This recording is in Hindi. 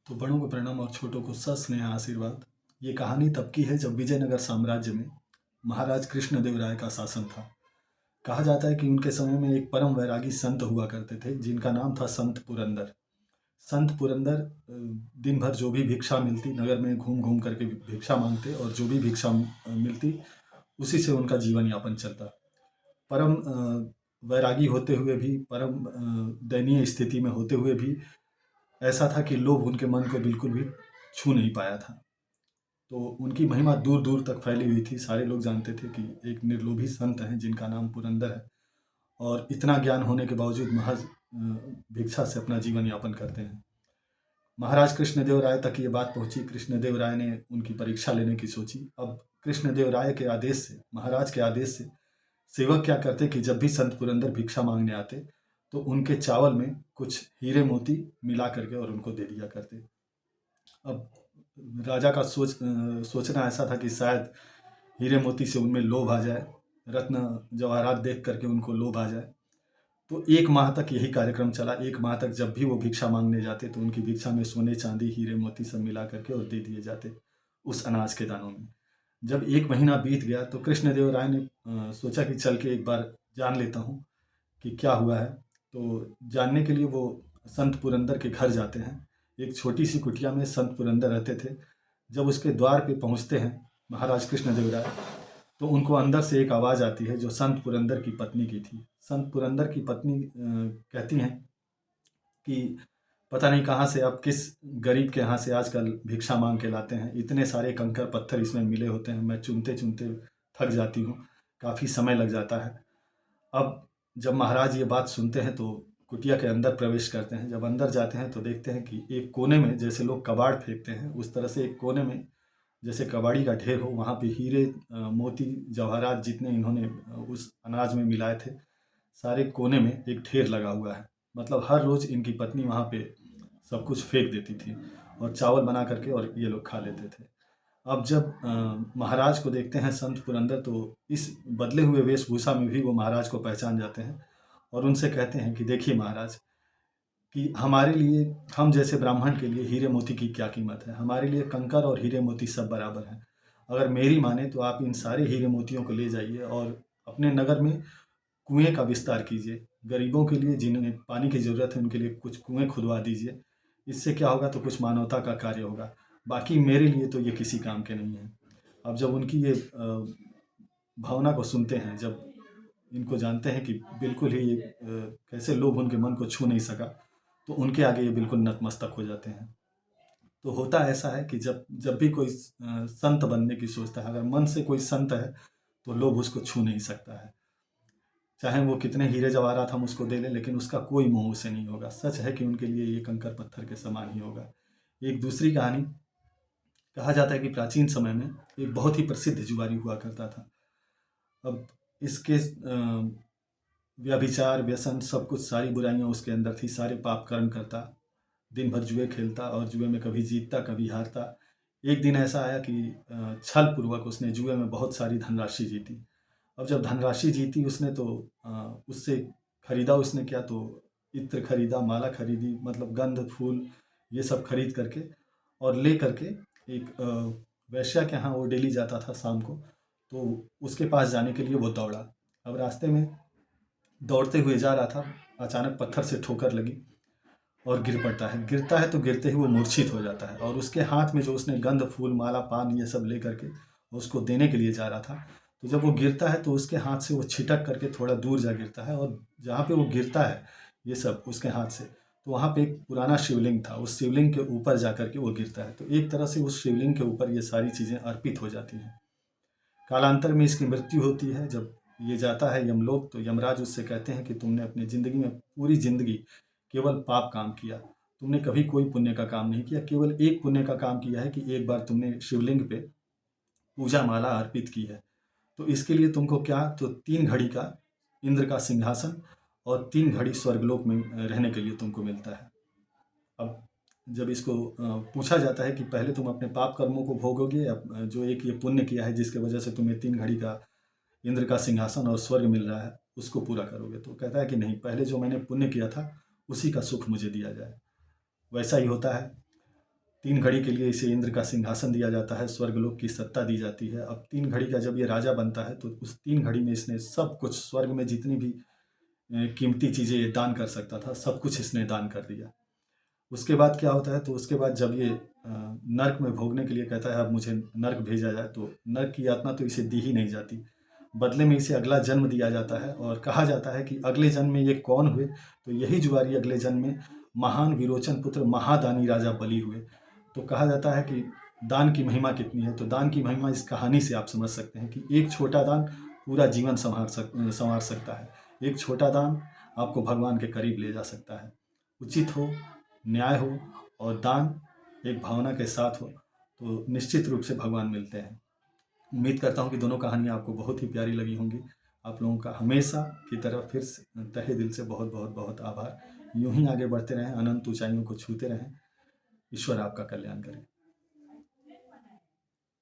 तो बड़ों को प्रणाम और छोटों को सस्नेह आशीर्वाद। ये कहानी तब की है जब विजयनगर साम्राज्य में महाराज कृष्णदेव राय का शासन था। कहा जाता है कि उनके समय में एक परम वैरागी संत हुआ करते थे जिनका नाम था संत पुरंदर। संत पुरंदर दिन भर जो भी भिक्षा मिलती नगर में घूम घूम करके भिक्षा मांगते और जो भी भिक्षा मिलती उसी से उनका जीवन यापन चलता। परम वैरागी होते हुए भी, परम दयनीय स्थिति में होते हुए भी ऐसा था कि लोभ उनके मन को बिल्कुल भी छू नहीं पाया था। तो उनकी महिमा दूर दूर तक फैली हुई थी। सारे लोग जानते थे कि एक निर्लोभी संत हैं जिनका नाम पुरंदर है और इतना ज्ञान होने के बावजूद महज भिक्षा से अपना जीवन यापन करते हैं। महाराज कृष्णदेव राय तक ये बात पहुंची। कृष्णदेव राय ने उनकी परीक्षा लेने की सोची। अब कृष्णदेव राय के आदेश से, महाराज के आदेश से सेवक क्या करते कि जब भी संत पुरंदर भिक्षा मांगने आते तो उनके चावल में कुछ हीरे मोती मिला करके और उनको दे दिया करते। अब राजा का सोचना ऐसा था कि शायद हीरे मोती से उनमें लोभ आ जाए, रत्न जवाहरात देख करके उनको लोभ आ जाए। तो 1 माह तक यही कार्यक्रम चला। 1 माह तक जब भी वो भिक्षा मांगने जाते तो उनकी भिक्षा में सोने चांदी हीरे मोती सब मिला करके और दे दिए जाते उस अनाज के दानों में। जब 1 महीना बीत गया तो कृष्णदेव राय ने सोचा कि चल के एक बार जान लेता हूँ कि क्या हुआ है। तो जानने के लिए वो संत पुरंदर के घर जाते हैं। एक छोटी सी कुटिया में संत पुरंदर रहते थे। जब उसके द्वार पे पहुंचते हैं महाराज कृष्णदेव राय तो उनको अंदर से एक आवाज़ आती है जो संत पुरंदर की पत्नी की थी। संत पुरंदर की पत्नी कहती हैं कि पता नहीं कहाँ से, आप किस गरीब के यहाँ से आजकल भिक्षा मांग के लाते हैं। इतने सारे कंकड़ पत्थर इसमें मिले होते हैं, मैं चुनते चुनते थक जाती हूँ, काफ़ी समय लग जाता है। अब जब महाराज ये बात सुनते हैं तो कुटिया के अंदर प्रवेश करते हैं। जब अंदर जाते हैं तो देखते हैं कि एक कोने में, जैसे लोग कबाड़ फेंकते हैं उस तरह से एक कोने में जैसे कबाड़ी का ढेर हो, वहाँ पे हीरे मोती जवाहरात जितने इन्होंने उस अनाज में मिलाए थे, सारे कोने में एक ढेर लगा हुआ है। मतलब हर रोज़ इनकी पत्नी वहाँ पे सब कुछ फेंक देती थी और चावल बना करके और ये लोग खा लेते थे। अब जब महाराज को देखते हैं संत पुरंदर तो इस बदले हुए वेशभूषा में भी वो महाराज को पहचान जाते हैं और उनसे कहते हैं कि देखिए महाराज, कि हमारे लिए, हम जैसे ब्राह्मण के लिए हीरे मोती की क्या कीमत है। हमारे लिए कंकर और हीरे मोती सब बराबर हैं। अगर मेरी माने तो आप इन सारे हीरे मोतियों को ले जाइए और अपने नगर में कुएं का विस्तार कीजिए। गरीबों के लिए, जिन्हें पानी की ज़रूरत है, उनके लिए कुछ कुएं खुदवा दीजिए। इससे क्या होगा, तो कुछ मानवता का कार्य होगा। बाकी मेरे लिए तो ये किसी काम के नहीं हैं। अब जब उनकी ये भावना को सुनते हैं, जब इनको जानते हैं कि बिल्कुल ही ये कैसे लोभ उनके मन को छू नहीं सका, तो उनके आगे ये बिल्कुल नतमस्तक हो जाते हैं। तो होता ऐसा है कि जब जब भी कोई संत बनने की सोचता है, अगर मन से कोई संत है तो लोभ उसको छू नहीं सकता है। चाहे वो कितने हीरे जवाहरात हम उसको दे लें, लेकिन उसका कोई मोह उसे नहीं होगा। सच है कि उनके लिए ये कंकर पत्थर के समान ही होगा। एक दूसरी कहानी, कहा जाता है कि प्राचीन समय में एक बहुत ही प्रसिद्ध जुआरी हुआ करता था। अब इसके व्यभिचार, व्यसन, सब कुछ, सारी बुराइयां उसके अंदर थी। सारे पाप कर्म करता, दिन भर जुए खेलता और जुए में कभी जीतता कभी हारता। एक दिन ऐसा आया कि छल पूर्वक उसने जुए में बहुत सारी धनराशि जीती। अब जब धनराशि जीती उसने तो उससे खरीदा उसने क्या, तो इत्र खरीदा, माला खरीदी, मतलब गंध फूल ये सब खरीद करके और ले करके एक वैश्या के यहाँ वो डेली जाता था शाम को, तो उसके पास जाने के लिए वो दौड़ा। अब रास्ते में दौड़ते हुए जा रहा था, अचानक पत्थर से ठोकर लगी और गिर पड़ता है। गिरता है तो गिरते ही वो मूर्छित हो जाता है और उसके हाथ में जो उसने गंध फूल माला पान ये सब ले करके उसको देने के लिए जा रहा था, तो जब वो गिरता है तो उसके हाथ से वो छिटक करके थोड़ा दूर जा गिरता है और जहाँ पे वो गिरता है ये सब उसके हाथ से, तो वहाँ पे एक पुराना शिवलिंग था। उस शिवलिंग के ऊपर जा करके वो गिरता है, तो एक तरह से उस शिवलिंग के ऊपर ये सारी चीज़ें अर्पित हो जाती हैं। कालांतर में इसकी मृत्यु होती है। जब ये जाता है यमलोक तो यमराज उससे कहते हैं कि तुमने अपनी ज़िंदगी में, पूरी ज़िंदगी केवल पाप काम किया, तुमने कभी कोई पुण्य का काम नहीं किया। केवल एक पुण्य का काम किया है कि एक बार तुमने शिवलिंग पे पूजा माला अर्पित की है। तो इसके लिए तुमको क्या, तो 3 घड़ी का इंद्र का सिंहासन और 3 घड़ी स्वर्गलोक में रहने के लिए तुमको मिलता है। अब जब इसको पूछा जाता है कि पहले तुम अपने पाप कर्मों को भोगोगे या जो एक ये पुण्य किया है जिसकी वजह से तुम्हें 3 घड़ी का इंद्र का सिंहासन और स्वर्ग मिल रहा है, उसको पूरा करोगे? तो कहता है कि नहीं, पहले जो मैंने पुण्य किया था उसी का सुख मुझे दिया जाए। वैसा ही होता है। 3 घड़ी के लिए इसे इंद्र का सिंहासन दिया जाता है, स्वर्गलोक की सत्ता दी जाती है। अब 3 घड़ी का जब ये राजा बनता है तो उस 3 घड़ी में इसने सब कुछ, स्वर्ग में जितनी भी कीमती चीज़ें ये दान कर सकता था, सब कुछ इसने दान कर दिया। उसके बाद क्या होता है, तो उसके बाद जब ये नर्क में भोगने के लिए कहता है अब मुझे नर्क भेजा जाए, तो नर्क की यातना तो इसे दी ही नहीं जाती, बदले में इसे अगला जन्म दिया जाता है और कहा जाता है कि अगले जन्म में ये कौन हुए, तो यही जुआरी अगले जन्म में महान विरोचन पुत्र महादानी राजा बलि हुए। तो कहा जाता है कि दान की महिमा कितनी है, तो दान की महिमा इस कहानी से आप समझ सकते हैं कि एक छोटा दान पूरा जीवन संवार सकता है। एक छोटा दान आपको भगवान के करीब ले जा सकता है। उचित हो, न्याय हो और दान एक भावना के साथ हो तो निश्चित रूप से भगवान मिलते हैं। उम्मीद करता हूँ कि दोनों कहानियाँ आपको बहुत ही प्यारी लगी होंगी। आप लोगों का हमेशा की तरह फिर से तहे दिल से बहुत बहुत बहुत आभार। यूं ही आगे बढ़ते रहें, अनंत ऊंचाइयों को छूते रहें। ईश्वर आपका कल्याण करें।